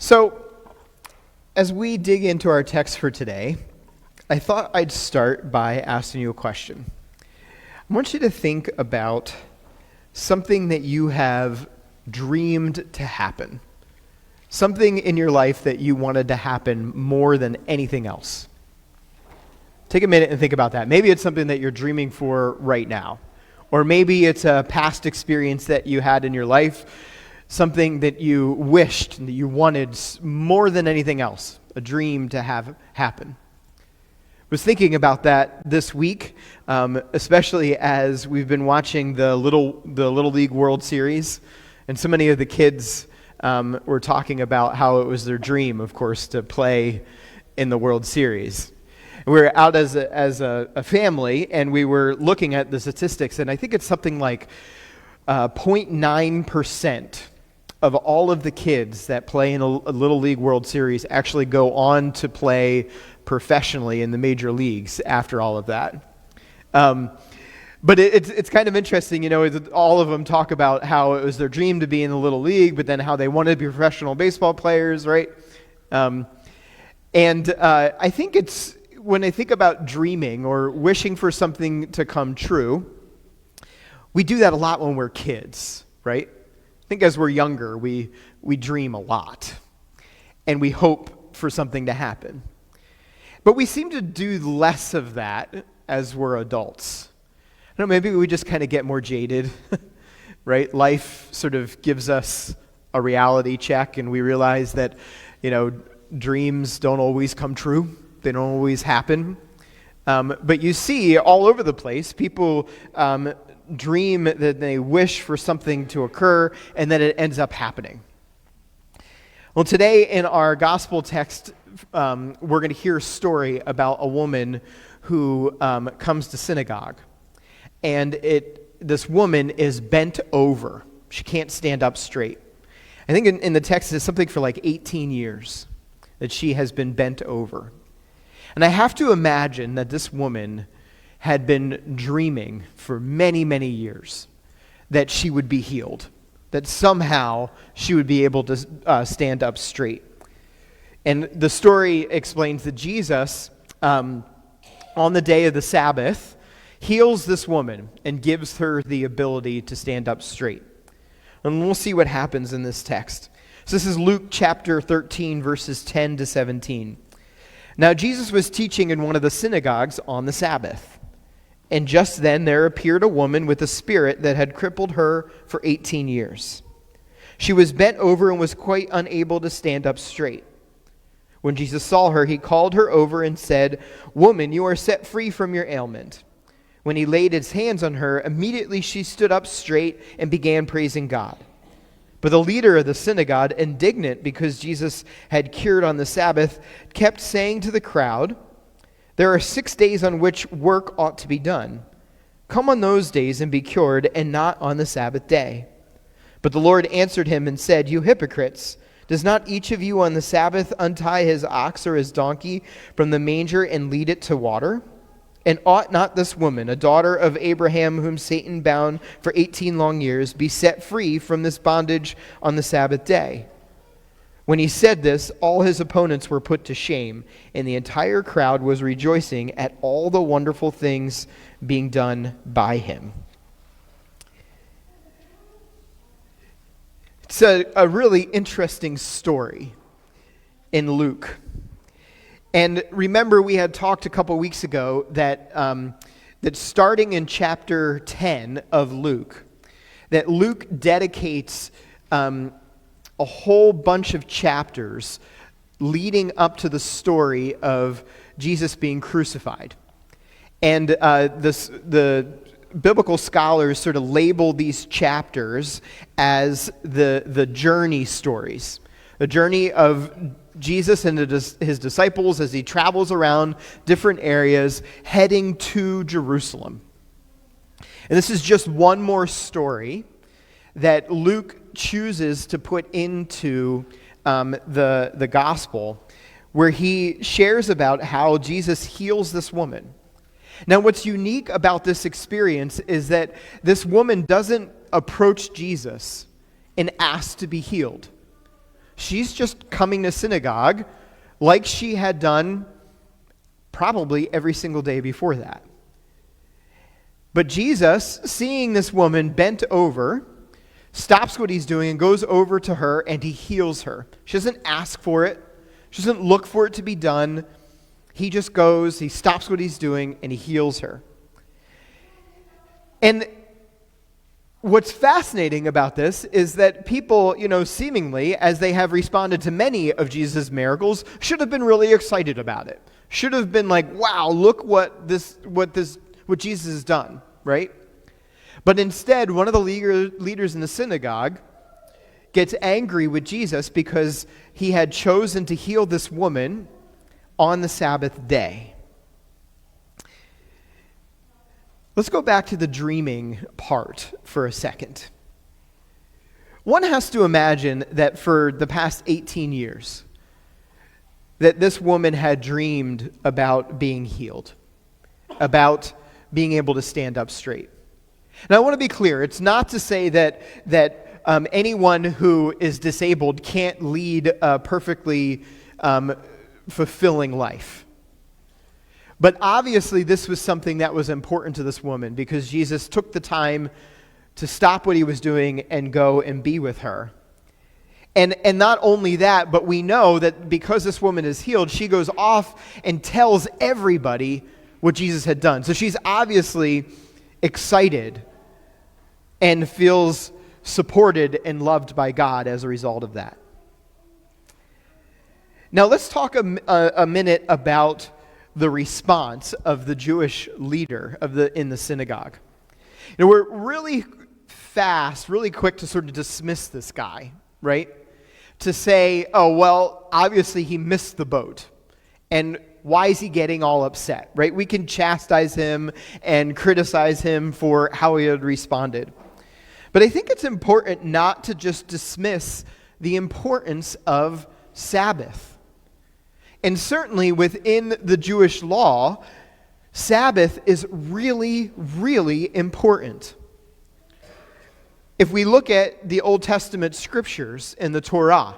So, as we dig into our text for today, I thought I'd start by asking you a question. I want you to think about something that you have dreamed to happen. Something in your life that you wanted to happen more than anything else. Take a minute and think about that. Maybe it's something that you're dreaming for right now. Or maybe it's a past experience that you had in your life, something that you wished and that you wanted more than anything else, a dream to have happen. I was thinking about that this week, especially as we've been watching the Little League World Series, and so many of the kids were talking about how it was their dream, of course, to play in the World Series. We were out as a family, and we were looking at the statistics, and I think it's something like 0.9% of all of the kids that play in a Little League World Series actually go on to play professionally in the major leagues after all of that. But it's kind of interesting, all of them talk about how it was their dream to be in the Little League, but then how they wanted to be professional baseball players, right? I think when I think about dreaming or wishing for something to come true, we do that a lot when we're kids, right? I think as we're younger, we dream a lot, and we hope for something to happen. But we seem to do less of that as we're adults. I don't know, maybe we just kind of get more jaded, right? Life sort of gives us a reality check, and we realize that, dreams don't always come true. They don't always happen. But you see all over the place, people dream that they wish for something to occur, and then it ends up happening. Well, today in our gospel text, we're going to hear a story about a woman who comes to synagogue. And this woman is bent over. She can't stand up straight. I think in the text it's something for like 18 years that she has been bent over. And I have to imagine that this woman had been dreaming for many, many years that she would be healed, that somehow she would be able to stand up straight. And the story explains that Jesus, on the day of the Sabbath, heals this woman and gives her the ability to stand up straight. And we'll see what happens in this text. So this is Luke chapter 13, verses 10 to 17. Now Jesus was teaching in one of the synagogues on the Sabbath. And just then there appeared a woman with a spirit that had crippled her for 18 years. She was bent over and was quite unable to stand up straight. When Jesus saw her, he called her over and said, "Woman, you are set free from your ailment." When he laid his hands on her, immediately she stood up straight and began praising God. But the leader of the synagogue, indignant because Jesus had cured on the Sabbath, kept saying to the crowd, "There are 6 days on which work ought to be done. Come on those days and be cured, and not on the Sabbath day." But the Lord answered him and said, "You hypocrites, does not each of you on the Sabbath untie his ox or his donkey from the manger and lead it to water? And ought not this woman, a daughter of Abraham, whom Satan bound for 18 long years, be set free from this bondage on the Sabbath day?" When he said this, all his opponents were put to shame, and the entire crowd was rejoicing at all the wonderful things being done by him. It's a really interesting story in Luke. And remember, we had talked a couple weeks ago that starting in chapter 10 of Luke, that Luke dedicates a whole bunch of chapters leading up to the story of Jesus being crucified. And the biblical scholars sort of label these chapters as the journey stories. The journey of Jesus and his disciples as he travels around different areas heading to Jerusalem. And this is just one more story that Luke chooses to put into the gospel, where he shares about how Jesus heals this woman. Now, what's unique about this experience is that this woman doesn't approach Jesus and ask to be healed. She's just coming to synagogue like she had done probably every single day before that. But Jesus, seeing this woman bent over, stops what he's doing and goes over to her and he heals her. She doesn't ask for it. She doesn't look for it to be done. He just goes, he stops what he's doing, and he heals her. And what's fascinating about this is that people, seemingly, as they have responded to many of Jesus' miracles, should have been really excited about it. Should have been like, wow, look what Jesus has done, right? But instead, one of the leaders in the synagogue gets angry with Jesus because he had chosen to heal this woman on the Sabbath day. Let's go back to the dreaming part for a second. One has to imagine that for the past 18 years, that this woman had dreamed about being healed, about being able to stand up straight. Now, I want to be clear. It's not to say that anyone who is disabled can't lead a perfectly fulfilling life. But obviously, this was something that was important to this woman because Jesus took the time to stop what he was doing and go and be with her. And not only that, but we know that because this woman is healed, she goes off and tells everybody what Jesus had done. So she's obviously excited and feels supported and loved by God as a result of that. Now let's talk a minute about the response of the Jewish leader in the synagogue. We're really fast, really quick to sort of dismiss this guy, right? To say, oh, well, obviously he missed the boat. And why is he getting all upset, right? We can chastise him and criticize him for how he had responded. But I think it's important not to just dismiss the importance of Sabbath. And certainly within the Jewish law, Sabbath is really, really important. If we look at the Old Testament scriptures in the Torah,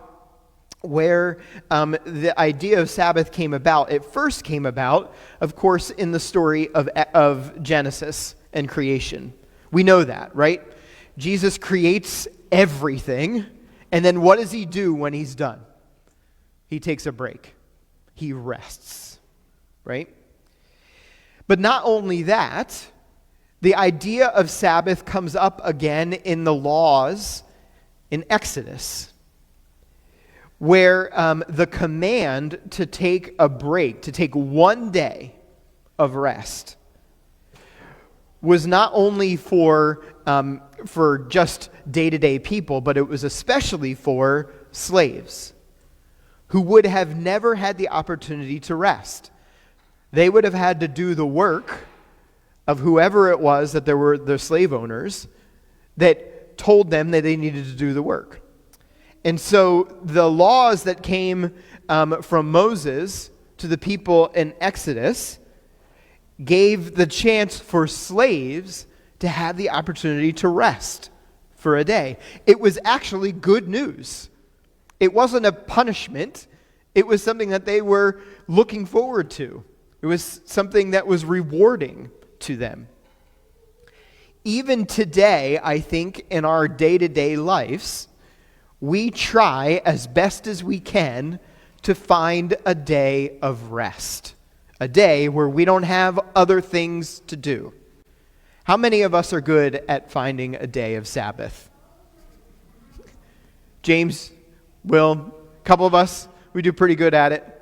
where the idea of Sabbath came about, it first came about, of course, in the story of Genesis and creation. We know that, right? Jesus creates everything, and then what does he do when he's done? He takes a break. He rests, right? But not only that, the idea of Sabbath comes up again in the laws in Exodus, where the command to take a break, to take one day of rest, was not only for just day-to-day people, but it was especially for slaves who would have never had the opportunity to rest. They would have had to do the work of whoever it was that there were the slave owners that told them that they needed to do the work. And so the laws that came from Moses to the people in Exodus gave the chance for slaves to have the opportunity to rest for a day. It was actually good news. It wasn't a punishment. It was something that they were looking forward to. It was something that was rewarding to them. Even today, I think, in our day-to-day lives, we try as best as we can to find a day of rest, a day where we don't have other things to do. How many of us are good at finding a day of Sabbath? James, Will, a couple of us, we do pretty good at it.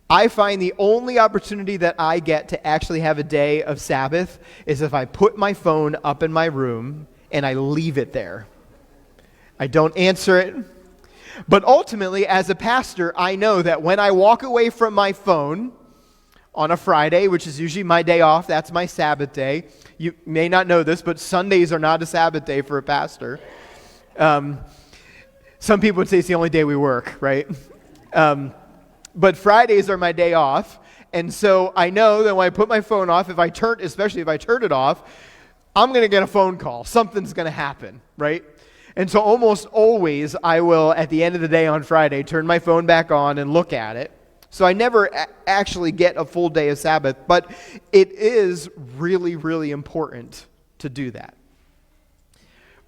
I find the only opportunity that I get to actually have a day of Sabbath is if I put my phone up in my room and I leave it there. I don't answer it. But ultimately, as a pastor, I know that when I walk away from my phone on a Friday, which is usually my day off, that's my Sabbath day. You may not know this, but Sundays are not a Sabbath day for a pastor. Some people would say it's the only day we work, right? But Fridays are my day off, and so I know that when I put my phone off, especially if I turn it off, I'm going to get a phone call. Something's going to happen, right? And so almost always I will, at the end of the day on Friday, turn my phone back on and look at it. So I never actually get a full day of Sabbath, but it is really, really important to do that.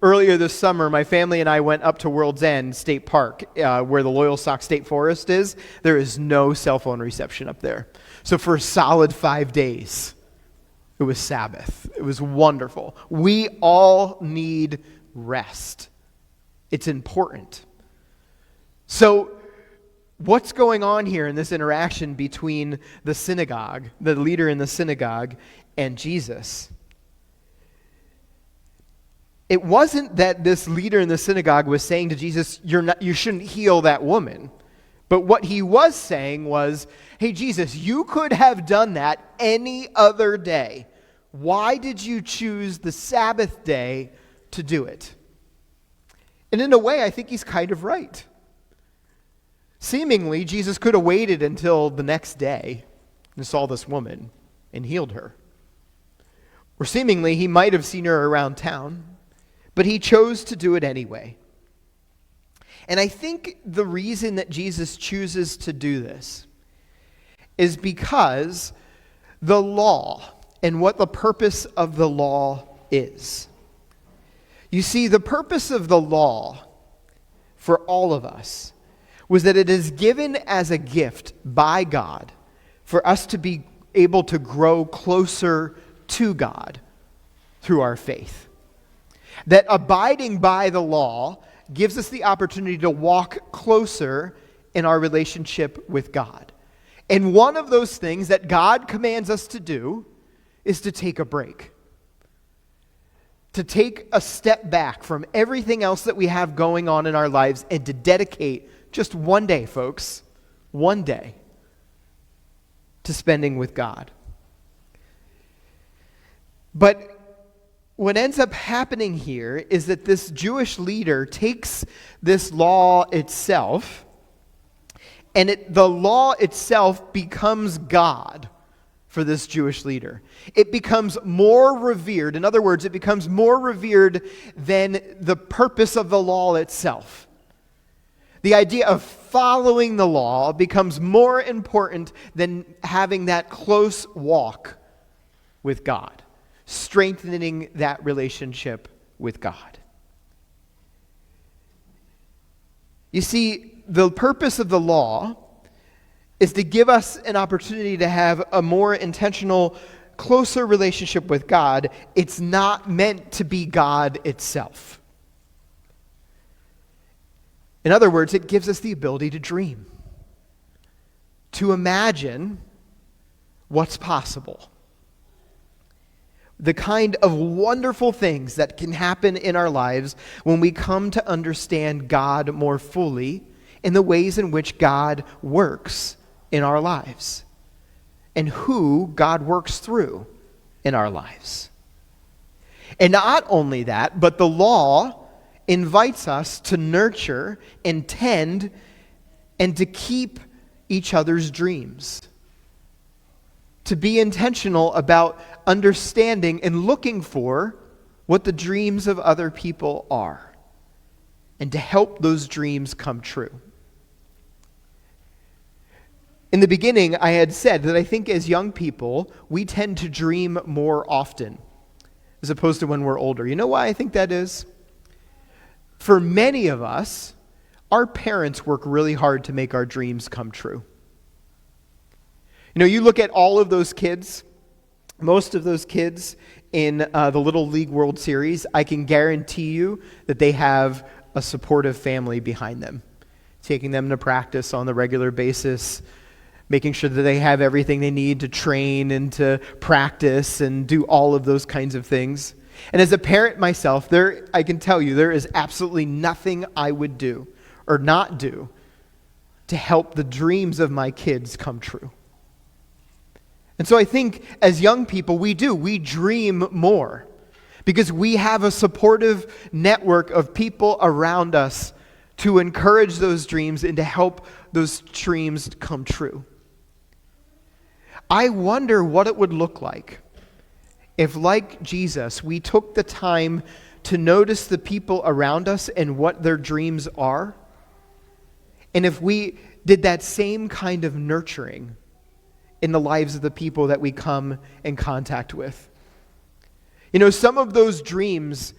Earlier this summer, my family and I went up to World's End State Park, where the Loyalsock State Forest is. There is no cell phone reception up there. So for a solid 5 days, it was Sabbath. It was wonderful. We all need rest. It's important. So what's going on here in this interaction between the synagogue, the leader in the synagogue, and Jesus? It wasn't that this leader in the synagogue was saying to Jesus, you shouldn't heal that woman. But what he was saying was, hey, Jesus, you could have done that any other day. Why did you choose the Sabbath day to do it? And in a way, I think he's kind of right. Seemingly, Jesus could have waited until the next day and saw this woman and healed her. Or seemingly, he might have seen her around town, but he chose to do it anyway. And I think the reason that Jesus chooses to do this is because the law and what the purpose of the law is. You see, the purpose of the law for all of us was that it is given as a gift by God for us to be able to grow closer to God through our faith. That abiding by the law gives us the opportunity to walk closer in our relationship with God. And one of those things that God commands us to do is to take a break. To take a step back from everything else that we have going on in our lives and to dedicate just one day, folks, one day to spending with God. But what ends up happening here is that this Jewish leader takes this law itself, and the law itself becomes God for this Jewish leader. It becomes more revered. In other words, it becomes more revered than the purpose of the law itself. The idea of following the law becomes more important than having that close walk with God, strengthening that relationship with God. You see, the purpose of the law is to give us an opportunity to have a more intentional, closer relationship with God. It's not meant to be God itself. In other words, it gives us the ability to dream, to imagine what's possible. The kind of wonderful things that can happen in our lives when we come to understand God more fully in the ways in which God works in our lives and who God works through in our lives. And not only that, but the law invites us to nurture and tend and to keep each other's dreams. To be intentional about understanding and looking for what the dreams of other people are, and to help those dreams come true. In the beginning, I had said that I think as young people, we tend to dream more often as opposed to when we're older. You know why I think that is? For many of us, our parents work really hard to make our dreams come true. You know, you look at all of those kids, most of those kids in the Little League World Series, I can guarantee you that they have a supportive family behind them, taking them to practice on the regular basis, making sure that they have everything they need to train and to practice and do all of those kinds of things. And as a parent myself, I can tell you there is absolutely nothing I would do or not do to help the dreams of my kids come true. And so I think as young people, we dream more because we have a supportive network of people around us to encourage those dreams and to help those dreams come true. I wonder what it would look like if, like Jesus, we took the time to notice the people around us and what their dreams are, and if we did that same kind of nurturing in the lives of the people that we come in contact with. You know, some of those dreams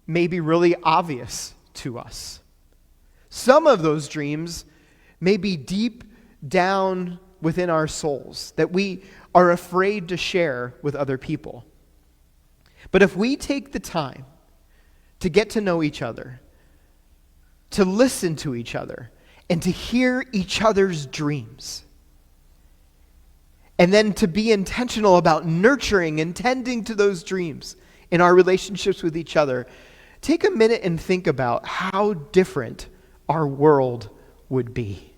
may be really obvious to us. Some of those dreams may be deep down within our souls that we are afraid to share with other people. But if we take the time to get to know each other, to listen to each other, and to hear each other's dreams, and then to be intentional about nurturing and tending to those dreams in our relationships with each other, take a minute and think about how different our world would be.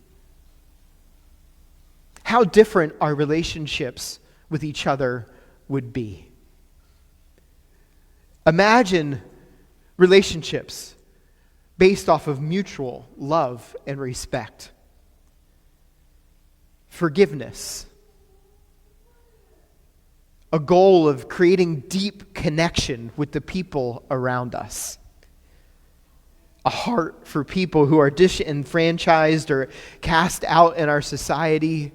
How different our relationships with each other would be. Imagine relationships based off of mutual love and respect, forgiveness, a goal of creating deep connection with the people around us, a heart for people who are disenfranchised or cast out in our society,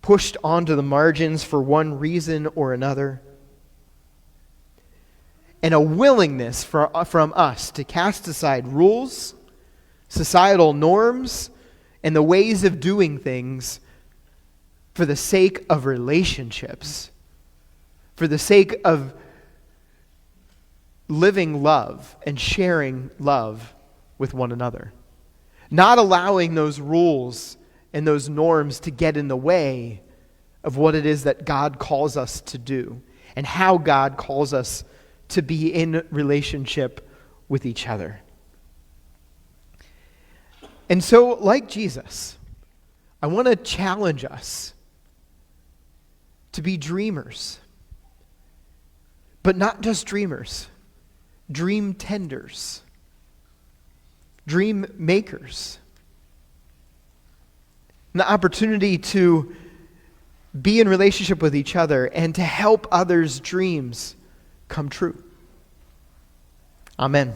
pushed onto the margins for one reason or another, and a willingness from us to cast aside rules, societal norms, and the ways of doing things for the sake of relationships, for the sake of living love and sharing love with one another. Not allowing those rules and those norms to get in the way of what it is that God calls us to do and how God calls us to be in relationship with each other. And so, like Jesus, I want to challenge us to be dreamers. But not just dreamers, dream tenders, dream makers. An opportunity to be in relationship with each other and to help others' dreams come true. Amen.